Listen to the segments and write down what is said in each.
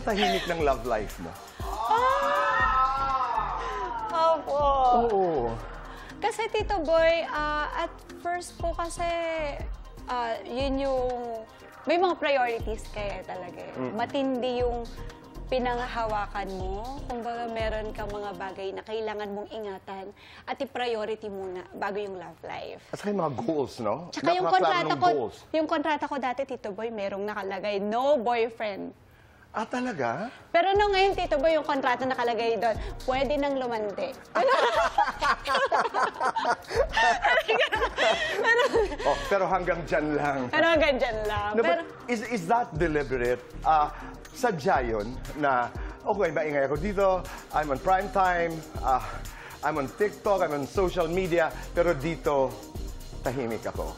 tahimik ng love life mo? Opo. Oo. Kasi Tito Boy, at first po kasi, yun yung, may mga priorities kaya talaga. Matindi yung pinanghahawakan mo. Kumbaga meron ka mga bagay na kailangan mong ingatan at i-priority muna bago yung love life. At saka yung mga goals, no? Tsaka yung kontrata ko dati, Tito Boy, merong nakalagay, no boyfriend. Ah, talaga? Pero nung ngayon, Tito Boy, yung kontrata nakalagay doon, pwede nang lumande. Oh, pero hanggang dyan lang. Pero hanggang dyan lang. No, Pero, but is that deliberate? Sadya yun na, okay, maingay ako dito, I'm on prime time, I'm on TikTok, I'm on social media, pero dito, tahimik ako.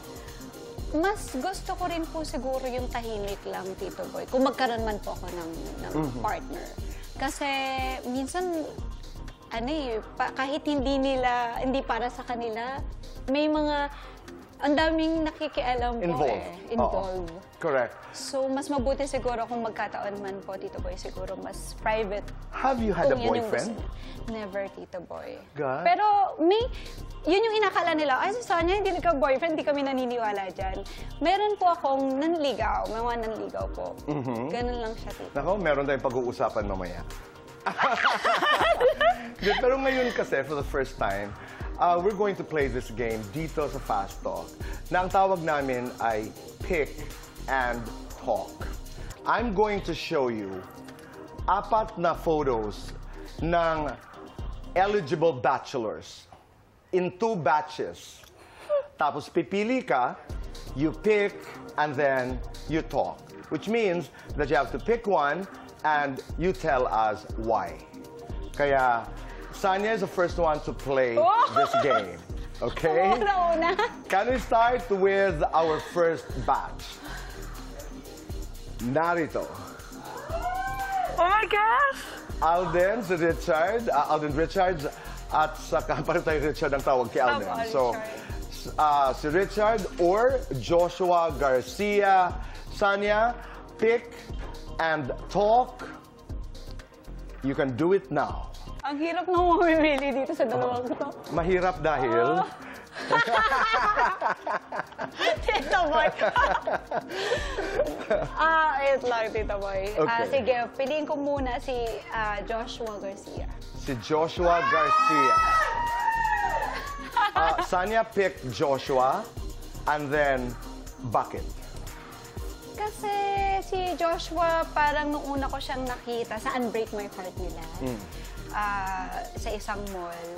mas gusto ko rin po siguro yung tahimik lang, Tito Boy, kung magkaroon man po ako ng partner. Kasi minsan, kahit hindi para sa kanila, may mga, ang daming nakikialam po involved. Correct. So, mas mabuti siguro kung magkataon man po, Tito Boy, siguro mas private. Have you had a boyfriend? Never, Tito Boy. God. Pero yun yung inakala nila, ay, si Sonia, hindi nagka-boyfriend, hindi kami naniniwala dyan. Meron po akong nanligaw, mga nanligaw po. Ganun lang siya, Tito. Nako, meron tayong pag-uusapan mamaya. Pero ngayon kasi, for the first time, we're going to play this game dito sa Fast Talk na ang tawag namin ay Pick and Talk. I'm going to show you 4 na photos ng eligible bachelors in 2 batches. Tapos pipili ka, you pick, and then you talk. Which means that you have to pick one and you tell us why. Kaya, Sonia is the first one to play this game. Okay? Una. Can we start with our first batch? Narito. Oh my gosh! Alden, si Richard. Alden Richards. At saka, parang tayo Richard ang tawag kay Alden. So, si Richard or Joshua Garcia. Sonia, pick and talk. You can do it now. Ang hirap na mamimili dito sa dalawang to. Mahirap dahil... Tito Boy. Wait lang, Tito Boy. Okay. Sige, piliin ko muna si Joshua Garcia. Si Joshua Garcia. Sonia pick Joshua and then bakit? Kasi si Joshua, parang nung una ko siyang nakita sa Unbreak My Heart nila. Sa isang mall.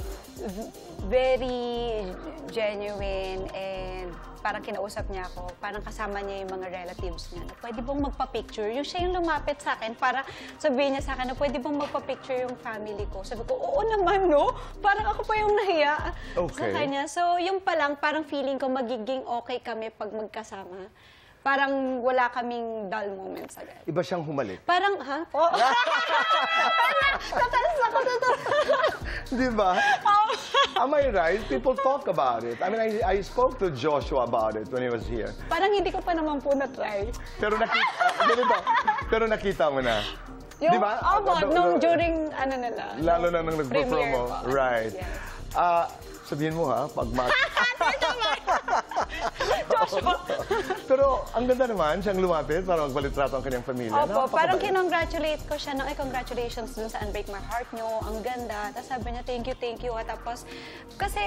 Very genuine and parang kinausap niya ako. Parang kasama niya yung mga relatives niya na pwede bang magpa-picture. Yung siya yung lumapit sa akin para sabihin niya sa akin na pwede bang magpa-picture yung family ko. Sabi ko, oo naman, no? Parang ako pa yung nahiya sa kanya. So, yung pa lang, parang feeling ko magiging okay kami pag magkasama. Parang wala kaming dull moments agad. Iba siyang humalik. Parang, ha? Oh. Natalas ako dito. Di ba? Am I right? People talk about it. I mean, I spoke to Joshua about it when he was here. Parang hindi ko pa naman po na-try. Pero pero nakita mo na. Yung, di ba? Nung during, nila. Lalo na nung nagpo-promo. Right. Yes. Sabihin mo ha, pag Joshua. Pero ang ganda naman, siyang lumapit para magbalitrato ang kanyang pamilya. Opo, parang kinongratulate ko siya ng congratulations dun sa Unbreak My Heart nyo. Ang ganda. Tapos sabi niya, thank you. At tapos, kasi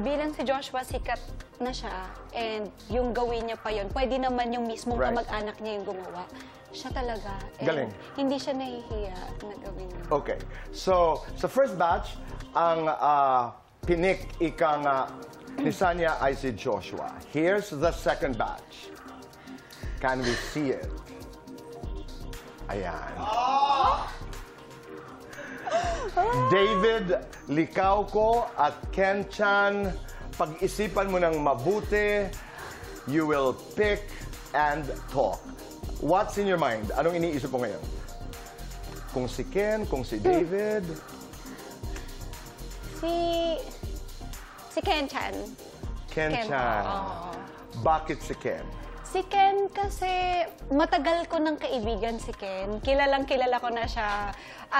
bilang si Joshua, sikat na siya. And yung gawin niya pa yun, pwede naman yung mismong kamag-anak niya yung gumawa. Siya talaga. Galing. Hindi siya nahihiya na gawin yun. Okay. So, sa first batch, ang pinik ni Sonia ay si Joshua. Here's the second batch. Can we see it? Ayan. David Licauco at Ken Chan, pag-isipan mo ng mabuti, you will pick and talk. What's in your mind? Anong iniisip mo ngayon? Kung si Ken, kung si David? Si Ken Chan. Ken Chan. Oh. Bakit si Ken? Si Ken kasi, matagal ko ng kaibigan si Ken. Kilalang kilala ko na siya.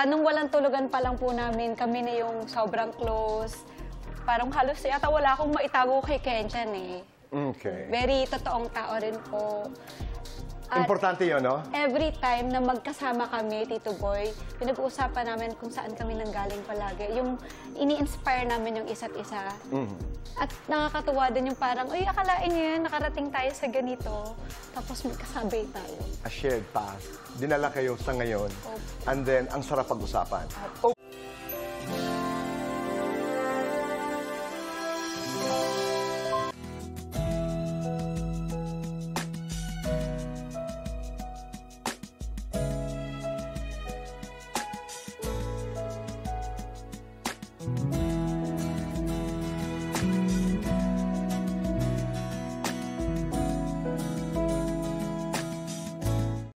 Nung walang tulugan pa lang po namin, kami na yung sobrang close. Parang halos yata wala akong maitago kay Ken dyan eh. Okay. Very totoong tao rin po. At Importante yun, no? every time na magkasama kami, Tito Boy, pinag-uusapan namin kung saan kami nanggaling palagi. Yung ini-inspire namin yung isa't isa. At nakakatuwa din yung parang, uy, akalain niyo yan, nakarating tayo sa ganito. Tapos magkasabay tayo. A shared path. Dinala kayo sa ngayon. And then, ang sarap pag-usapan.